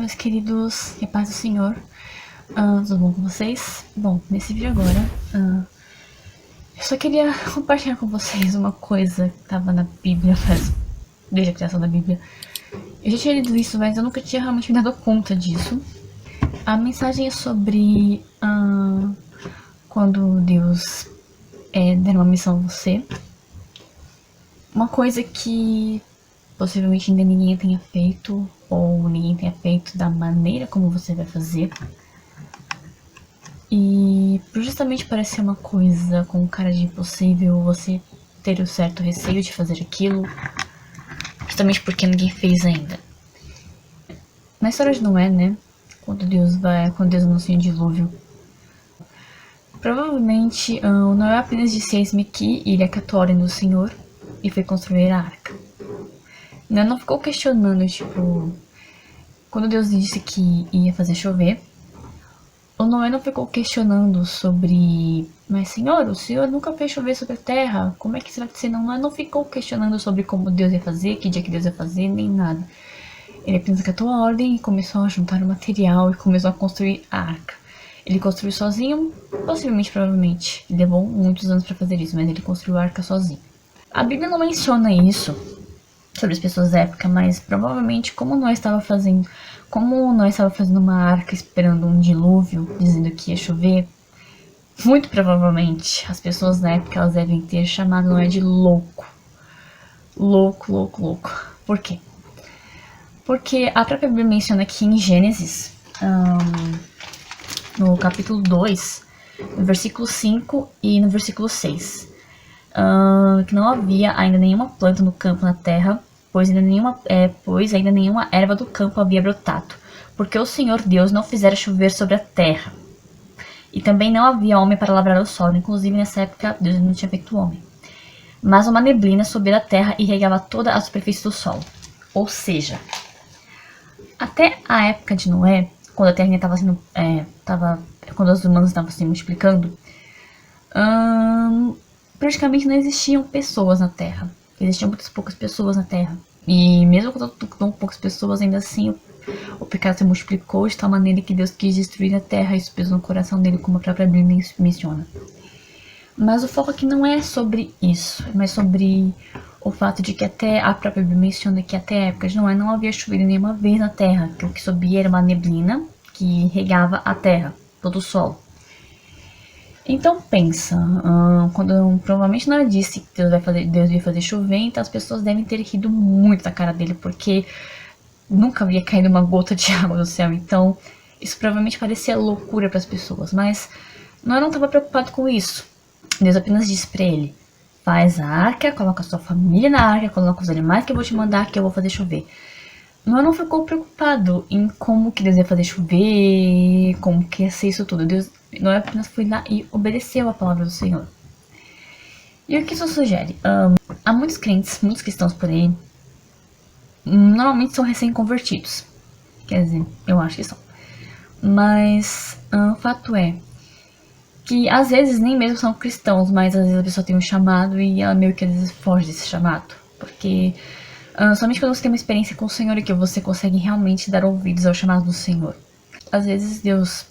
meus queridos, e paz do Senhor. Tudo bom com vocês? Bom, nesse vídeo agora, eu só queria compartilhar com vocês uma coisa que estava na Bíblia, desde a criação da Bíblia. Eu já tinha lido isso, mas eu nunca tinha realmente me dado conta disso. A mensagem é sobre quando Deus der uma missão a você. Uma coisa que possivelmente ainda ninguém tenha feito, ou ninguém tenha feito da maneira como você vai fazer. E justamente parece ser uma coisa com cara de impossível você ter o certo receio de fazer aquilo, justamente porque ninguém fez ainda. Na história de Noé, né, quando Deus anuncia o dilúvio, provavelmente o Noé apenas disse: "Eis-me aqui", e ele acatou a ordem do Senhor e foi construir a arca. Não ficou questionando, tipo, quando Deus disse que ia fazer chover, o Noé não ficou questionando sobre: "Mas Senhor, o Senhor nunca fez chover sobre a terra, como é que será que você não?" Noé não ficou questionando sobre como Deus ia fazer, que dia que Deus ia fazer, nem nada. Ele apenas acatou a ordem e começou a juntar o material e começou a construir a arca. Ele construiu sozinho, possivelmente, provavelmente. Ele levou muitos anos para fazer isso, mas ele construiu a arca sozinho. A Bíblia não menciona isso sobre as pessoas da época, mas provavelmente como Noé estava fazendo uma arca esperando um dilúvio, dizendo que ia chover, muito provavelmente as pessoas da época elas devem ter chamado Noé de louco. Louco. Por quê? Porque a própria Bíblia menciona aqui em Gênesis, no capítulo 2, no versículo 5 e no versículo 6, que não havia ainda nenhuma planta no campo na terra, pois ainda nenhuma erva do campo havia brotado, porque o Senhor Deus não fizera chover sobre a terra. E também não havia homem para lavrar o solo, inclusive nessa época Deus não tinha feito homem. Mas uma neblina subia da terra e regava toda a superfície do solo. Ou seja, até a época de Noé, quando a terra estava sendo, quando os humanos estavam se multiplicando, praticamente não existiam pessoas na terra. Existiam muitas poucas pessoas na terra. E mesmo com tão poucas pessoas, ainda assim o pecado se multiplicou de tal maneira que Deus quis destruir a terra. Isso pesou no coração dele, como a própria Bíblia menciona. Mas o foco aqui não é sobre isso, mas sobre o fato de que até a própria Bíblia menciona que até a época de Noé não havia chovido nenhuma vez na terra, que o que subia era uma neblina que regava a terra, todo o solo. Então pensa, quando provavelmente Noé disse que Deus ia fazer chover, então as pessoas devem ter rido muito da cara dele, porque nunca havia caído uma gota de água do céu. Então isso provavelmente parecia loucura para as pessoas, mas Noé não estava preocupado com isso. Deus apenas disse para ele: "Faz a arca, coloca a sua família na arca, coloca os animais que eu vou te mandar, que eu vou fazer chover." Noé não ficou preocupado em como que Deus ia fazer chover, como que ia ser isso tudo. Noé apenas foi lá e obedeceu a palavra do Senhor. E o que isso sugere? Há muitos crentes, muitos cristãos por aí, normalmente são recém-convertidos. Quer dizer, eu acho que são. Mas o fato é que às vezes nem mesmo são cristãos, mas às vezes a pessoa tem um chamado e ela meio que às vezes foge desse chamado. Porque somente quando você tem uma experiência com o Senhor é que você consegue realmente dar ouvidos ao chamado do Senhor. Às vezes Deus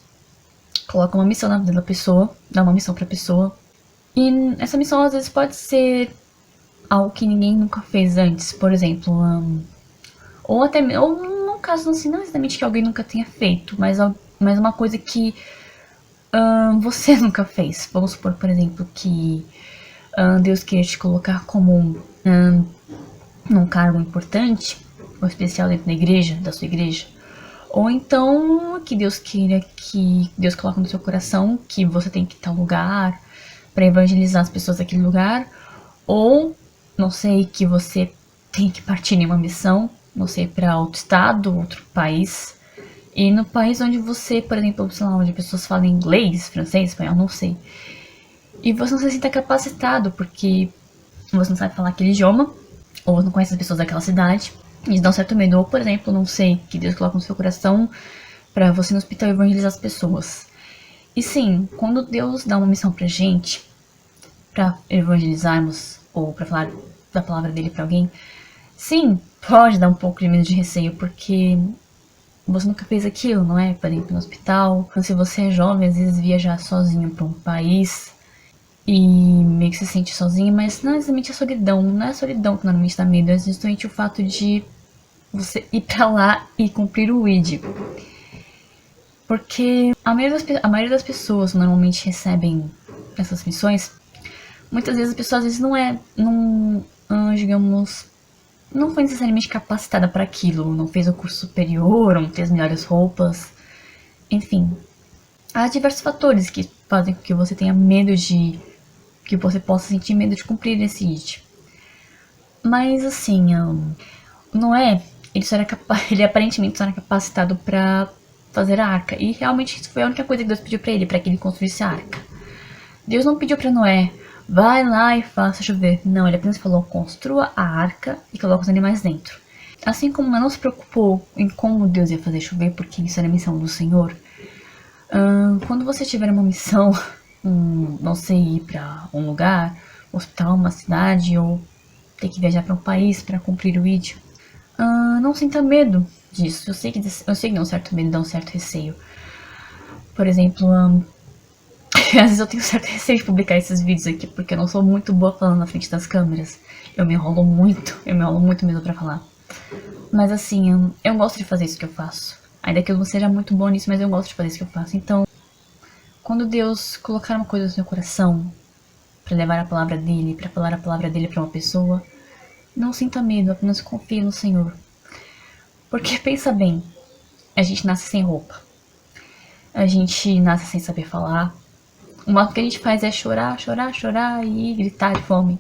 coloca uma missão na vida da pessoa, dá uma missão pra pessoa, e essa missão às vezes pode ser algo que ninguém nunca fez antes, por exemplo, ou num caso assim, não exatamente que alguém nunca tenha feito, mas uma coisa que você nunca fez. Vamos supor, por exemplo, que Deus queria te colocar como num cargo importante ou especial dentro da igreja, da sua igreja. Ou então que Deus queira que Deus coloque no seu coração que você tem que ir a tal lugar para evangelizar as pessoas daquele lugar. Ou, não sei, que você tem que partir em uma missão, não sei, para outro estado, outro país. E no país onde você, por exemplo, sei lá, onde pessoas falam inglês, francês, espanhol, não sei. E você não se sinta capacitado porque você não sabe falar aquele idioma, ou você não conhece as pessoas daquela cidade. Isso dá um certo medo. Ou, por exemplo, não sei, que Deus coloca no seu coração pra você no hospital evangelizar as pessoas. E sim, quando Deus dá uma missão pra gente, pra evangelizarmos, ou pra falar da palavra dele pra alguém, sim, pode dar um pouco de medo de receio, porque você nunca fez aquilo, não é? Por exemplo, no hospital. Então, se você é jovem, às vezes viajar sozinho para um país e meio que se sente sozinho, mas não é exatamente a solidão. Não é a solidão que normalmente dá medo, é justamente o fato de você ir pra lá e cumprir o ID. Porque a maioria das pessoas normalmente recebem essas missões. Muitas vezes a pessoa às vezes digamos, não foi necessariamente capacitada para aquilo, não fez o curso superior, não fez melhores roupas, enfim. Há diversos fatores que fazem com que você tenha medo que você possa sentir medo de cumprir esse ID. Mas assim, Noé, ele aparentemente só era capacitado para fazer a arca, e realmente isso foi a única coisa que Deus pediu para ele, para que ele construísse a arca. Deus não pediu para Noé, vai lá e faça chover. Não, ele apenas falou, construa a arca e coloque os animais dentro. Assim como não se preocupou em como Deus ia fazer chover, porque isso era a missão do Senhor, quando você tiver uma missão, não sei, ir para um lugar, um hospital, uma cidade, ou ter que viajar para um país para cumprir o ID, não sinta medo disso. Eu sei que dá um certo medo, dá um certo receio. Por exemplo, às vezes eu tenho certo receio de publicar esses vídeos aqui, porque eu não sou muito boa falando na frente das câmeras. Eu me enrolo muito mesmo pra falar. Mas assim, eu gosto de fazer isso que eu faço. Ainda que eu não seja muito boa nisso, mas eu gosto de fazer isso que eu faço. Então, quando Deus colocar uma coisa no seu coração, pra levar a palavra dele, pra falar a palavra dele pra uma pessoa, não sinta medo, apenas confie no Senhor. Porque pensa bem, a gente nasce sem roupa. A gente nasce sem saber falar. O máximo que a gente faz é chorar e gritar de fome.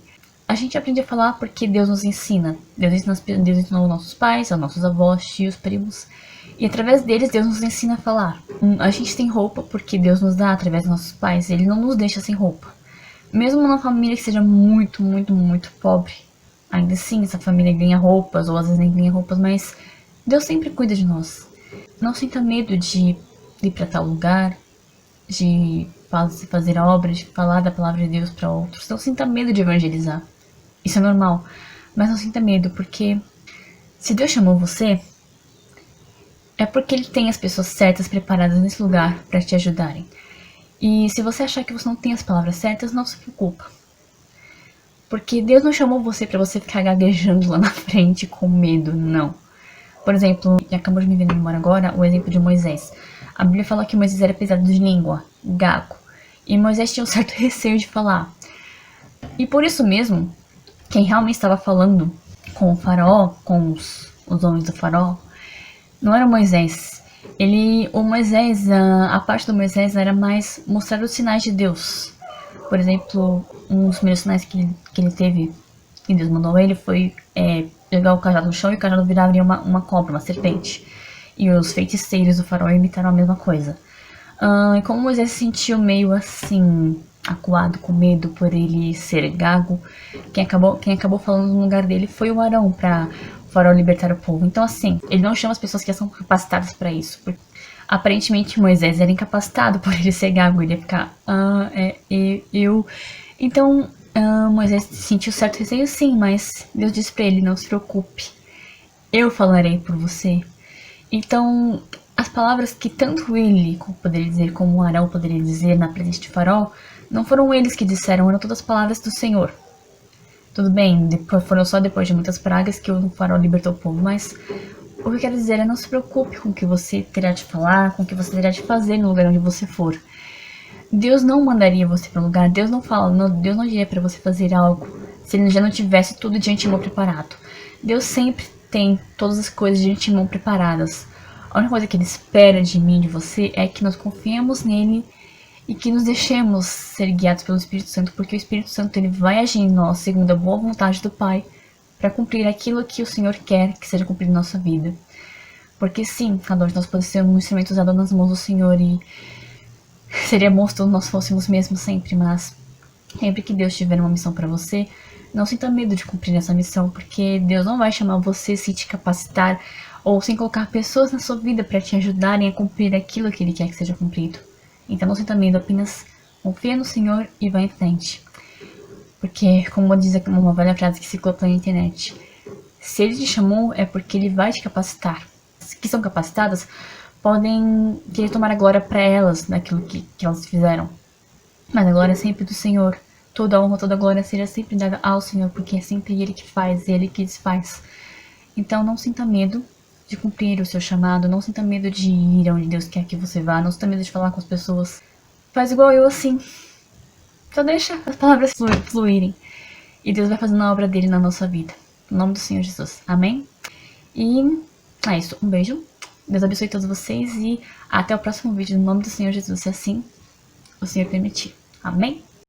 A gente aprende a falar porque Deus nos ensina. Deus ensinou aos nossos pais, aos nossos avós, tios, primos. E através deles, Deus nos ensina a falar. A gente tem roupa porque Deus nos dá através dos nossos pais. Ele não nos deixa sem roupa. Mesmo numa família que seja muito, muito, muito pobre, ainda assim essa família ganha roupas, ou às vezes nem ganha roupas, mas Deus sempre cuida de nós. Não sinta medo de ir para tal lugar, de fazer a obra, de falar da palavra de Deus para outros. Não sinta medo de evangelizar. Isso é normal. Mas não sinta medo, porque se Deus chamou você, é porque Ele tem as pessoas certas preparadas nesse lugar para te ajudarem. E se você achar que você não tem as palavras certas, não se preocupa. Porque Deus não chamou você para você ficar gaguejando lá na frente com medo, não. Por exemplo, e acabou de me vir na memória agora, o exemplo de Moisés. A Bíblia fala que Moisés era pesado de língua, gago. E Moisés tinha um certo receio de falar. E por isso mesmo, quem realmente estava falando com o faraó, com os homens do faraó, não era Moisés. A parte do Moisés era mais mostrar os sinais de Deus. Por exemplo, um dos primeiros sinais que ele teve, que Deus mandou ele, foi jogar o cajado no chão e o cajado viraria uma cobra, uma serpente. E os feiticeiros do faraó imitaram a mesma coisa. E como Moisés se sentiu meio assim, acuado, com medo por ele ser gago, quem acabou falando no lugar dele foi o Arão, para o faraó libertar o povo. Então assim, ele não chama as pessoas que são capacitadas para isso. Porque, aparentemente Moisés era incapacitado por ele ser gago, ele ia ficar, Então, Moisés sentiu certo receio, sim, mas Deus disse para ele, não se preocupe, eu falarei por você. Então, as palavras que tanto ele poderia dizer como o Arão poderia dizer na presença de Faraó, não foram eles que disseram, eram todas as palavras do Senhor. Tudo bem, foram só depois de muitas pragas que o Faraó libertou o povo, mas o que eu quero dizer é não se preocupe com o que você terá de falar, com o que você terá de fazer no lugar onde você for. Deus não mandaria você para um lugar, Deus não diria para você fazer algo se ele já não tivesse tudo de antemão preparado. Deus sempre tem todas as coisas de antemão preparadas. A única coisa que ele espera de mim e de você é que nós confiemos nele e que nos deixemos ser guiados pelo Espírito Santo, porque o Espírito Santo ele vai agir em nós segundo a boa vontade do Pai para cumprir aquilo que o Senhor quer que seja cumprido em nossa vida. Porque sim, cada um de nós pode ser um instrumento usado nas mãos do Senhor e seria bom se todos nós fôssemos mesmo sempre, mas sempre que Deus tiver uma missão para você, não sinta medo de cumprir essa missão, porque Deus não vai chamar você sem te capacitar ou sem colocar pessoas na sua vida para te ajudarem a cumprir aquilo que Ele quer que seja cumprido. Então não sinta medo, apenas confia no Senhor e vá em frente. Porque, como diz uma velha frase que circulou pela internet, se Ele te chamou é porque Ele vai te capacitar. que são capacitadas podem querer tomar a glória para elas daquilo que elas fizeram. Mas a glória é sempre do Senhor. Toda a honra, toda a glória seja sempre dada ao Senhor, porque é sempre Ele que faz, Ele que desfaz. Então não sinta medo de cumprir o seu chamado, não sinta medo de ir onde Deus quer que você vá, não sinta medo de falar com as pessoas. Faz igual eu assim. Só deixa as palavras fluírem. E Deus vai fazendo a obra dele na nossa vida. Em nome do Senhor Jesus. Amém? E é isso. Um beijo. Deus abençoe todos vocês e até o próximo vídeo. No nome do Senhor Jesus. Se assim o Senhor permitir. Amém?